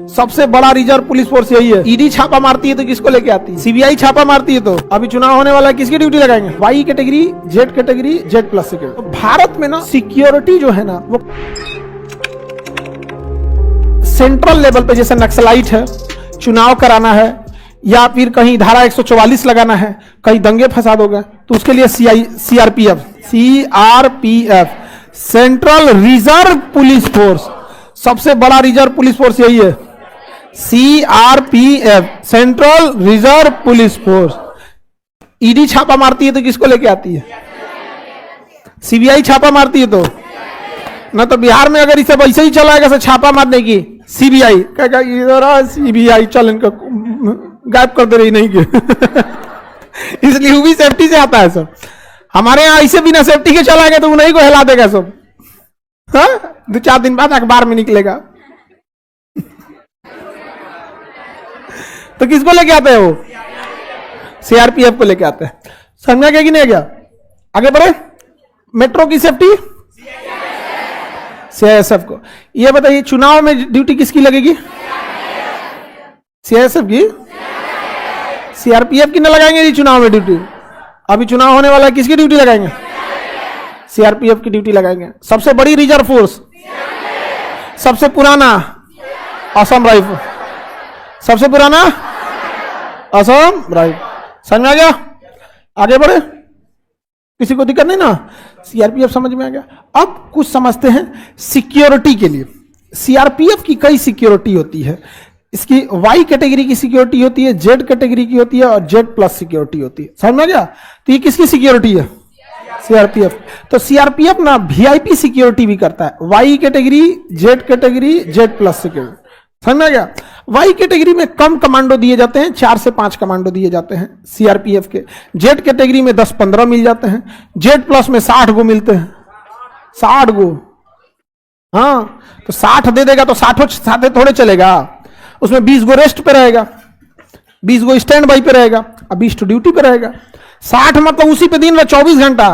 सबसे बड़ा reserve police force यही है। ईडी छापा मारती है तो किसको लेके आती है? सीबीआई छापा मारती है तो अभी चुनाव होने वाला है, किसकी ड्यूटी लगाएंगे? Y category, Z category, Z plus security. तो भारत में ना सिक्योरिटी जो है ना वो सेंट्रल लेवल पे, जैसे नक्सलाइट है, चुनाव कराना है या फिर कहीं धारा 144 लगाना है, कहीं दंगे फसाद हो गए तो उसके लिए CRPF central reserve police force, सबसे बड़ा रिजर्व पुलिस फोर्स यही है, CRPF central reserve police force. ED छापा मारती है तो किसको लेके आती है? सीबीआई छापा मारती है तो ना, तो बिहार में अगर इसे वैसे ही चलाएगा से छापा मारने की सीबीआई कहेगा इधर सीबीआई चल इनका गायब कर दे रही नहीं के इसलिए वो भी सेफ्टी से आता है सब। हमारे यहाँ ऐसे बिना सेफ्टी के चलाएगा तो उन्हीं को हिला देगा सब। हाँ, 2-4 दिन बाद अखबार में निकलेगा। तो किसको लेके आते हैं वो? सीआरपीएफ को लेके आते हैं। समझा क्या कि नहीं गया? आगे बढ़े। मेट्रो की सेफ्टी सीआईएसएफ को। ये बताइए चुनाव में ड्यूटी किसकी लगेगी? सीआईएसएफ की। सीआरपीएफ की न लगाएंगे जी चुनाव में ड्यूटी। अभी चुनाव होने वाला है, किसकी ड्यूटी लगाएंगे? सीआरपीएफ की ड्यूटी लगाएंगे। सबसे बड़ी रिजर्व फोर्स, सबसे पुराना असम राइफल, सबसे पुराना असम राइफल। समझ में आ गया? आगे बढ़े। किसी को दिक्कत नहीं ना? सीआरपीएफ समझ में आ गया। अब कुछ समझते हैं सिक्योरिटी के लिए। सीआरपीएफ की कई सिक्योरिटी होती है। इसकी वाई कैटेगरी की सिक्योरिटी होती है, जेड कैटेगरी की होती है और जेड प्लस सिक्योरिटी होती है। समझ में आ गया? तो ये किसकी सिक्योरिटी है? सीआरपीएफ। तो सीआरपीएफ ना वीआईपी सिक्योरिटी भी करता है। Y category, Z category, Z plus security. समझ में आ गया? वाई कैटेगरी में कम कमांडो दिए जाते हैं, 4 से 5 कमांडो दिए जाते हैं सीआरपीएफ के। जेड कैटेगरी में 10-15 मिल जाते हैं। जेड प्लस में 60 गो मिलते हैं। 60 गो। हाँ, तो 60 दे देगा तो 60 साथे थोड़े चलेगा। उसमें 20 गो रेस्ट पे रहेगा, 20 गो स्टैंड बाई पे रहेगा और 20 तो ड्यूटी पे रहेगा। 60 मतलब उसी पे दिन में 24 घंटा।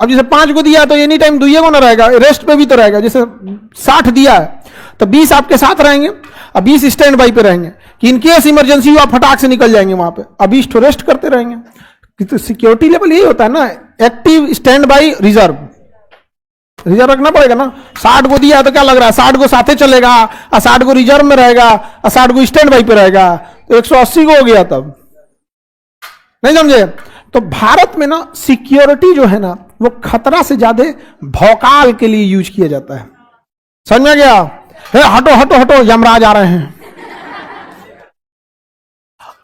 अब जैसे 5 को दिया तो एनी टाइम 2 को ना रहेगा, रेस्ट पे भी तो रहेगा। जैसे 60 दिया है तो 20 आपके साथ रहेंगे और 20 स्टैंड बाई पे रहेंगे कि इनकेस इमरजेंसी हो आप फटाक से निकल जाएंगे वहां पे। अब 20 तो रेस्ट करते रहेंगे। तो सिक्योरिटी लेवल यही होता है ना, active, stand by, reserve. Reserve रखना पड़ेगा ना। 60 को दिया तो क्या लग रहा है? 60 को साथे चलेगा और 60 को रिजर्व में रहेगा और 60 को स्टैंड बाई पे रहेगा, तो 180 को हो गया। तब नहीं समझे? तो भारत में ना सिक्योरिटी जो है ना वो खतरा से ज्यादा भौकाल के लिए यूज किया जाता है। समझ में गया? हटो हटो हटो, यमराज आ रहे हैं।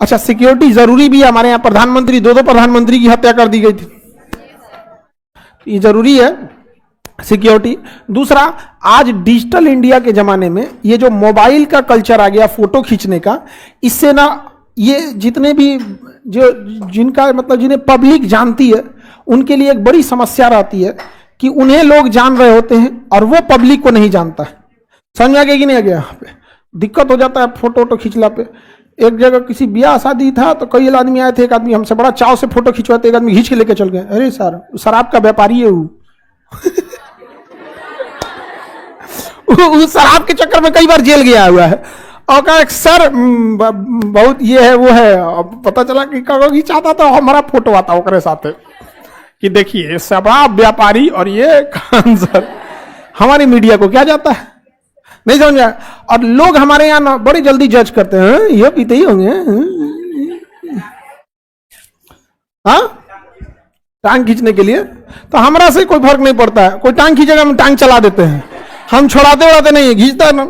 अच्छा, सिक्योरिटी जरूरी भी है। हमारे यहां प्रधानमंत्री, 2 प्रधानमंत्री की हत्या कर दी गई थी। ये जरूरी है सिक्योरिटी। दूसरा, आज डिजिटल इंडिया के जमाने में ये जो मोबाइल का कल्चर आ गया फोटो खींचने का, इससे ना ये जितने भी जो जिनका मतलब जिन्हें पब्लिक जानती है उनके लिए एक बड़ी समस्या रहती है कि उन्हें लोग जान रहे होते हैं और वो पब्लिक को नहीं जानता है। समझ में आ गया कि नहीं आ गया? यहाँ पे दिक्कत हो जाता है फोटो खींचला पे। एक जगह किसी ब्याह शादी था तो कई आदमी आए थे। एक आदमी हमसे बड़ा चाव से फोटो खिंचवाते, एक आदमी खींच के लेके चल गए। अरे सर, शराब का व्यापारी है वो उस शराब के चक्कर में कई बार जेल गया हुआ है। और कहा सर बहुत ये है वो है। पता चला कि कहोगी चाहता तो हमारा फोटो आता ओकरे साथ कि देखिए शराब व्यापारी और ये खान सर। हमारी मीडिया को क्या जाता है? नहीं समझ में? और लोग हमारे यहाँ ना बड़ी जल्दी जज करते हैं, ये पीते ही होंगे। हाँ, टांग खींचने के लिए तो हमरा से कोई फर्क नहीं पड़ता है। कोई टांग खींचेगा हम टांग चला देते हैं। हम छोड़ाते उड़ाते नहीं, खींचता ना।